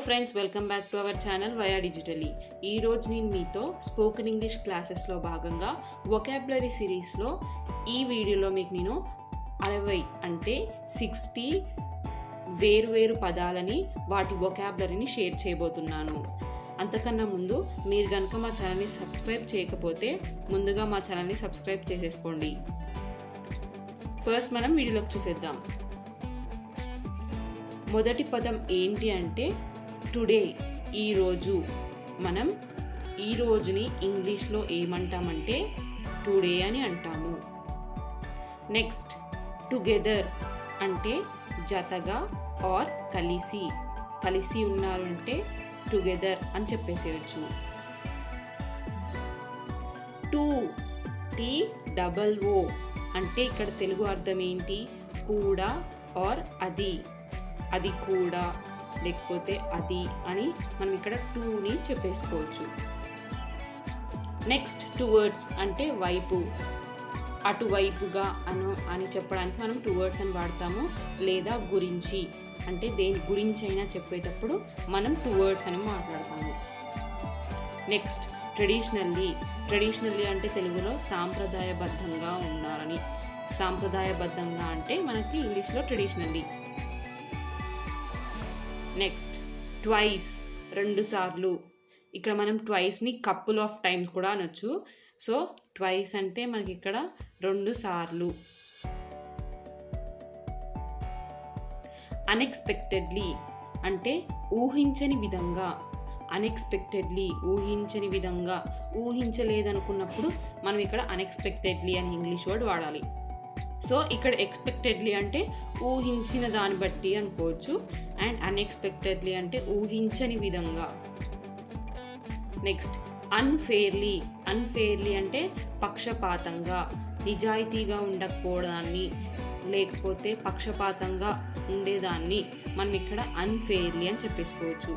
Friends, welcome back to our channel via digitally. ఈరోజు నేను మీతో స్పోకెన్ ఇంగ్లీష్ క్లాసెస్లో భాగంగా వొకాబులరీ సిరీస్లో ఈ వీడియోలో మీకు నేను 60 అంటే 60 వేరు పదాలని వాటి వొకాబులరీని షేర్ చేయబోతున్నాను. అంతకన్నా ముందు మీరు కనుక మా ఛానల్ని సబ్స్క్రైబ్ చేయకపోతే ముందుగా మా ఛానల్ని సబ్స్క్రైబ్ చేసేసుకోండి. ఫస్ట్ మనం వీడియోలోకి చూసేద్దాం. మొదటి పదం ఏంటి అంటే టుడే, ఈరోజు. మనం ఈ రోజుని ఇంగ్లీష్లో ఏమంటామంటే టుడే అని అంటాము. నెక్స్ట్, టుగెదర్ అంటే జతగా ఆర్ కలిసి ఉన్నారు అంటే టుగెదర్ అని చెప్పేసేయచ్చు. టూ, TOO అంటే ఇక్కడ తెలుగు అర్థం ఏంటి? కూడా ఆర్ అది కూడా లేకపోతే అది అని మనం ఇక్కడ టూని చెప్పేసుకోవచ్చు. నెక్స్ట్, టువర్డ్స్ అంటే వైపు, అటువైపుగా అని చెప్పడానికి మనం టువర్డ్స్ అని వాడతాము. లేదా గురించి అంటే దేని గురించి అయినా చెప్పేటప్పుడు మనం టువర్డ్స్ అని మాట్లాడతాము. నెక్స్ట్, ట్రెడిషనల్లీ అంటే తెలుగులో సాంప్రదాయబద్ధంగా ఉండాలని. సాంప్రదాయబద్ధంగా అంటే మనకి ఇంగ్లీష్లో ట్రెడిషనల్లీ. నెక్స్ట్, ట్వైస్, 2 సార్లు. ఇక్కడ మనం ట్వైస్ని కపుల్ ఆఫ్ టైమ్స్ కూడా అనొచ్చు. సో ట్వైస్ అంటే మనకి ఇక్కడ 2 సార్లు. అన్ఎక్స్పెక్టెడ్లీ అంటే ఊహించని విధంగా. ఊహించలేదనుకున్నప్పుడు మనం ఇక్కడ అన్ఎక్స్పెక్టెడ్లీ అని ఇంగ్లీష్ వర్డ్ వాడాలి. సో ఇక్కడ ఎక్స్పెక్టెడ్లీ అంటే ఊహించిన దాన్ని బట్టి అనుకోవచ్చు, అండ్ అన్ఎక్స్పెక్టెడ్లీ అంటే ఊహించని విధంగా. నెక్స్ట్, అన్ఫెయిర్లీ అంటే పక్షపాతంగా, నిజాయితీగా ఉండకపోవడాన్ని లేకపోతే పక్షపాతంగా ఉండేదాన్ని మనం ఇక్కడ అన్ఫెయిర్లీ అని చెప్పేసుకోవచ్చు.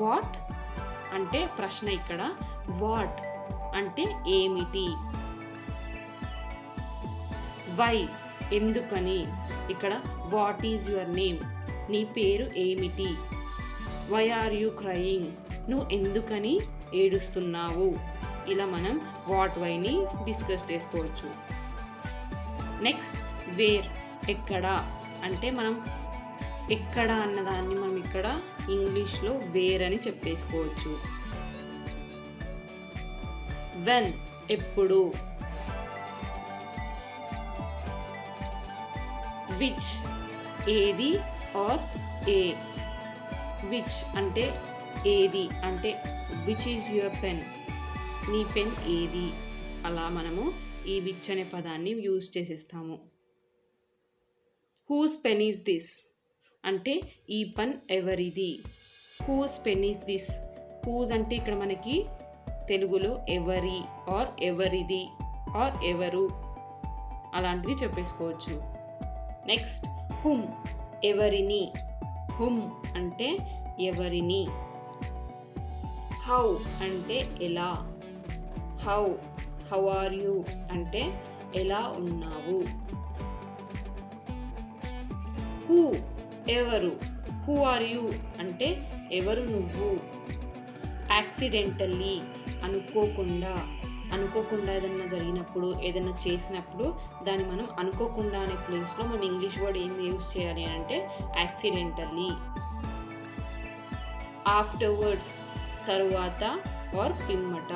వాట్ అంటే ప్రశ్న. ఇక్కడ వాట్ అంటే ఏమిటి. వై ఎందుకని. ఇక్కడ వాట్ ఈజ్ యువర్ నేమ్, నీ పేరు ఏమిటి. వై ఆర్ యూ క్రయింగ్, నువ్వు ఎందుకని ఏడుస్తున్నావు. ఇలా మనం వాట్ వైని డిస్కస్ చేసుకోవచ్చు. నెక్స్ట్, వేర్ ఎక్కడ అంటే మనం ఎక్కడ అన్నదాన్ని మనం ఇక్కడ ఇంగ్లీష్లో వేర్ అని చెప్పేసుకోవచ్చు. వెన్ ఎప్పుడు. విచ్ ఏది ఆర్ ఏ. విచ్ అంటే ఏది అంటే విచ్ ఈజ్ యువర్ పెన్, నీ పెన్ ఏది. అలా మనము ఈ విచ్ అనే పదాన్ని యూజ్ చేసేస్తాము. హూస్ పెన్ ఈజ్ దిస్ అంటే ఈ పెన్ ఎవరిది. Whose pen is this. Whose అంటే ఇక్కడ మనకి తెలుగులో ఎవరి ఆర్ ఎవరిది ఆర్ ఎవరు అలాంటివి చెప్పేసుకోవచ్చు. నెక్స్ట్, హుమ్ ఎవరిని. హుమ్ అంటే ఎవరిని. హౌ అంటే ఎలా. హౌ ఆర్ యూ అంటే ఎలా ఉన్నావు. హూ ఎవరు. హూ ఆర్ యూ అంటే ఎవరు నువ్వు. యాక్సిడెంటల్లీ అనుకోకుండా ఏదైనా జరిగినప్పుడు ఏదైనా చేసినప్పుడు దాన్ని మనం అనుకోకుండా అనే ప్లేస్లో మనం ఇంగ్లీష్ వర్డ్ ఏం యూజ్ చేయాలి అంటే యాక్సిడెంటల్లీ. ఆఫ్టర్వర్డ్స్ తరువాత ఆర్ పిమ్మట.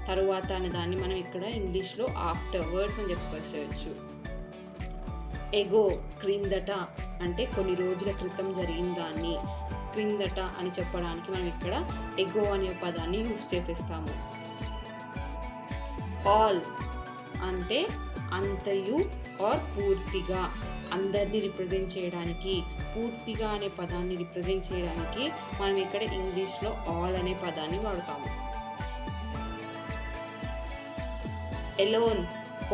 తరువాత అనే దాన్ని మనం ఇక్కడ ఇంగ్లీష్లో ఆఫ్టర్వర్డ్స్ అని చెప్పేసేయచ్చు. ఎగో క్రిందట అంటే కొన్ని రోజుల క్రితం జరిగిన దాన్ని క్రిందట అని చెప్పడానికి మనం ఇక్కడ ఎగో అనే పదాన్ని యూజ్ చేసేస్తాము. ఆల్ అంటే అంతయు ఆర్ పూర్తిగా. అందరినీ రిప్రజెంట్ చేయడానికి, పూర్తిగా అనే పదాన్ని రిప్రజెంట్ చేయడానికి మనం ఇక్కడ ఇంగ్లీష్లో ఆల్ అనే పదాన్ని వాడతాము. ఎలోన్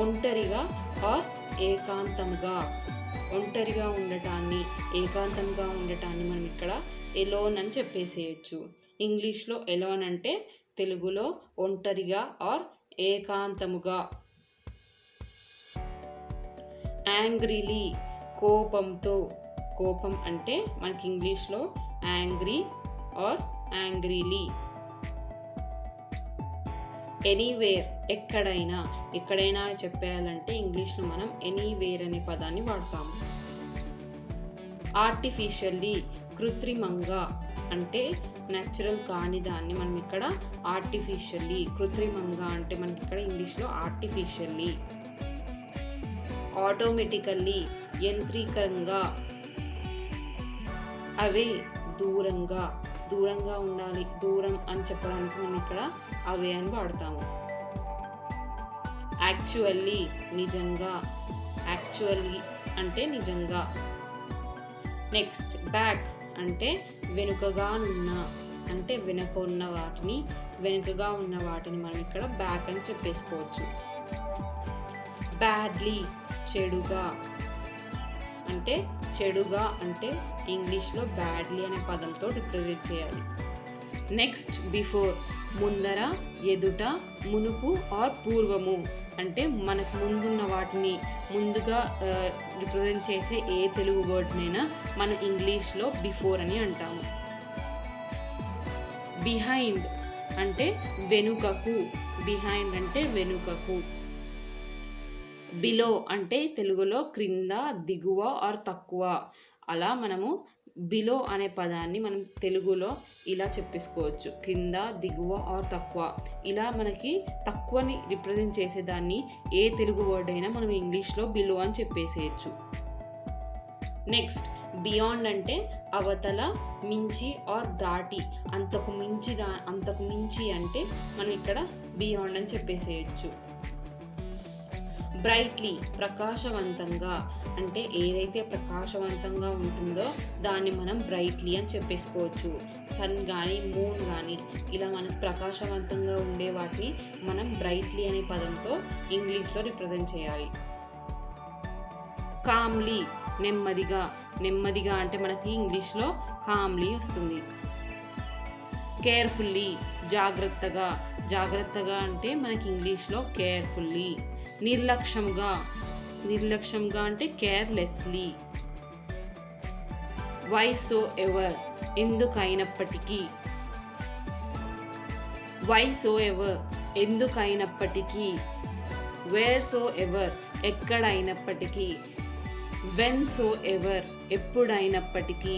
ఒంటరిగా ఆర్ ఏకాంతంగా. ఒంటరిగా ఉండటాన్ని ఏకాంతంగా ఉండటాన్ని మనం ఇక్కడ ఎలోన్ అని చెప్పేసేయచ్చు. ఇంగ్లీష్లో ఎలోన్ అంటే తెలుగులో ఒంటరిగా ఆర్ ఏకాంతముగా. యాంగ్రీలీ కోపం అంటే మనకి ఇంగ్లీష్లో యాంగ్రీ ఆర్ యాంగ్రీలీ. ఎనీవేర్ ఎక్కడైనా చెప్పేయాలంటే ఇంగ్లీష్లో మనం ఎనీవేర్ అనే పదాన్ని వాడతాము. ఆర్టిఫిషియల్లీ కృత్రిమంగా అంటే న్యాచురల్ కాని దాన్ని మనం ఇక్కడ ఆర్టిఫిషియల్లీ, కృత్రిమంగా అంటే మనకి ఇక్కడ ఇంగ్లీష్లో ఆర్టిఫిషియల్లీ. ఆటోమేటికల్లీ యంత్రీకరంగా. అవే దూరంగా ఉండాలి, దూరం అని చెప్పడానికి మనం ఇక్కడ అవే అని వాడతాము. యాక్చువల్లీ నిజంగా, యాక్చువల్లీ అంటే నిజంగా. నెక్స్ట్ బ్యాక్ అంటే వెనుకగా ఉన్న వాటిని మనం ఇక్కడ బ్యాక్ అని చెప్పేసుకోవచ్చు. బ్యాడ్లీ చెడుగా అంటే ఇంగ్లీష్లో బ్యాడ్లీ అనే పదంతో రిప్రజెంట్ చేయాలి. నెక్స్ట్ బిఫోర్ ముందర, ఎదుట, మునుపు ఆర్ పూర్వము అంటే మనకు ముందున్న వాటిని ముందుగా రిప్రజెంట్ చేసే ఏ తెలుగు వర్డ్నైనా మనం ఇంగ్లీష్లో బిఫోర్ అని అంటాము. బిహైండ్ అంటే వెనుకకు, బిలో అంటే తెలుగులో క్రింద, దిగువ ఆర్ తక్కువ. అలా మనము బిలో అనే పదాన్ని మనం తెలుగులో ఇలా చెప్పేసుకోవచ్చు, కింద, దిగువ ఆర్ తక్కువ. ఇలా మనకి తక్కువని రిప్రజెంట్ చేసేదాన్ని ఏ తెలుగు వర్డ్ అయినా మనం ఇంగ్లీష్లో బిలో అని చెప్పేసేయచ్చు. నెక్స్ట్ బియాండ్ అంటే అవతల, మించి ఆర్ దాటి, అంతకు మించి అంటే మనం ఇక్కడ బియాండ్ అని చెప్పేసేయచ్చు. బ్రైట్లీ ప్రకాశవంతంగా అంటే ఏదైతే ప్రకాశవంతంగా ఉంటుందో దాన్ని మనం బ్రైట్లీ అని చెప్పేసుకోవచ్చు. సన్ కానీ మూన్ కానీ ఇలా మనకు ప్రకాశవంతంగా ఉండే వాటిని మనం బ్రైట్లీ అనే పదంతో ఇంగ్లీష్లో రిప్రజెంట్ చేయాలి. కామ్లీ నెమ్మదిగా అంటే మనకి ఇంగ్లీష్లో కామ్లీ వస్తుంది. కేర్ఫుల్లీ జాగ్రత్తగా అంటే మనకి ఇంగ్లీష్లో కేర్ఫుల్లీ. నిర్లక్ష్యంగా అంటే కేర్లెస్లీ. వై సో ఎవర్ ఎందుకైనప్పటికీ, వేర్ సో ఎవర్ ఎక్కడైనప్పటికీ, వెన్ సో ఎవర్ ఎప్పుడైనప్పటికీ,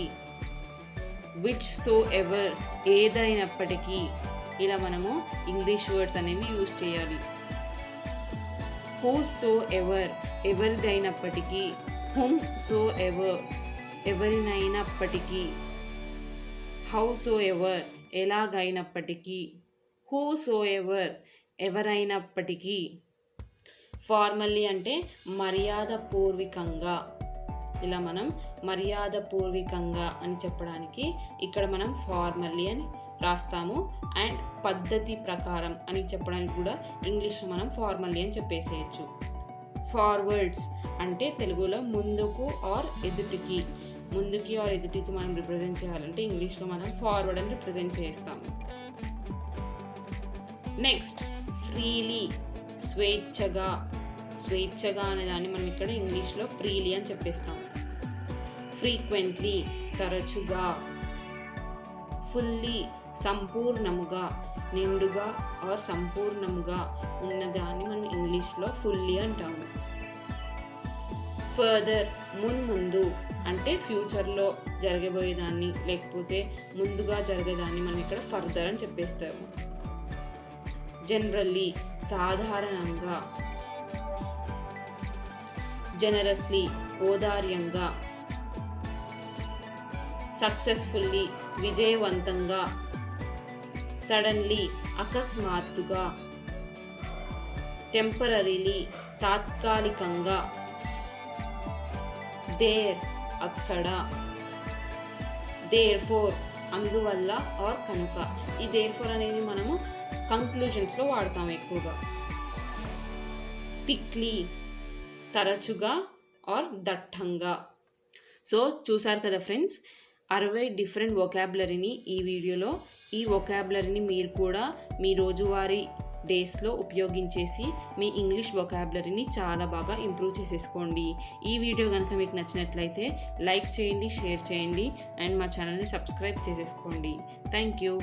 విచ్ సో ఎవర్ ఏదైనప్పటికీ. ఇలా మనము ఇంగ్లీష్ వర్డ్స్ అనేవి యూజ్ చేయాలి. హూ సో ఎవర్ ఎవరిదైనప్పటికీ, హుమ్ సో ఎవర్ ఎవరినైనప్పటికీ, హౌ సో ఎవర్ ఎలాగైనప్పటికీ, హూ సో ఎవర్ ఎవరైనప్పటికీ. ఫార్మల్లీ అంటే మర్యాదపూర్వకంగా. ఇలా మనం మర్యాదపూర్వకంగా అని చెప్పడానికి ఇక్కడ మనం ఫార్మల్లీ అని రాస్తాము. అండ్ పద్ధతి ప్రకారం అని చెప్పడానికి కూడా ఇంగ్లీష్లో మనం ఫార్మల్లీ అని చెప్పేసేయచ్చు. ఫార్వర్డ్స్ అంటే తెలుగులో ముందుకు ఆర్ ఎదుటికి మనం రిప్రజెంట్ చేయాలంటే ఇంగ్లీష్లో మనం ఫార్వర్డ్ అని రిప్రజెంట్ చేస్తాము. నెక్స్ట్ ఫ్రీలీ స్వేచ్ఛగా అనే దాన్ని మనం ఇక్కడ ఇంగ్లీష్లో ఫ్రీలీ అని చెప్పేస్తాము. ఫ్రీక్వెంట్లీ తరచుగా. ఫుల్లీ సంపూర్ణముగా, నిండుగా ఆర్ సంపూర్ణముగా ఉన్నదాన్ని మనం ఇంగ్లీష్లో ఫుల్లీ అంటాము. ఫర్దర్ ముందు అంటే ఫ్యూచర్లో జరగబోయేదాన్ని లేకపోతే ముందుగా జరిగేదాన్ని మనం ఇక్కడ ఫర్దర్ అని చెప్పేస్తాము. జనరల్లీ సాధారణంగా. జనరస్లీ ఔదార్యంగా. సక్సెస్ఫుల్లీ విజయవంతంగా. సడన్లీ అకస్మాత్తుగా. టెంపరరీలీ తాత్కాలికంగా. దేర్ అక్కడ. దేర్ ఫోర్ అందువల్ల ఆర్ కనుక. ఈ దేర్ ఫోర్ అనేది మనము కంక్లూజన్స్లో వాడతాం ఎక్కువగా. థిక్లీ తరచుగా ఆర్ దట్టంగా. సో చూసారు కదా ఫ్రెండ్స్, 60 డిఫరెంట్ వొకాబులరీని ఈ వీడియోలో. ఈ వొకాబులరీని మీరు కూడా మీ రోజువారీ డేస్లో ఉపయోగించేసి మీ ఇంగ్లీష్ వొకాబులరీని చాలా బాగా ఇంప్రూవ్ చేసేసుకోండి. ఈ వీడియో కనుక మీకు నచ్చినట్లయితే లైక్ చేయండి, షేర్ చేయండి అండ్ మా ఛానల్ని సబ్స్క్రైబ్ చేసేసుకోండి. Thank you.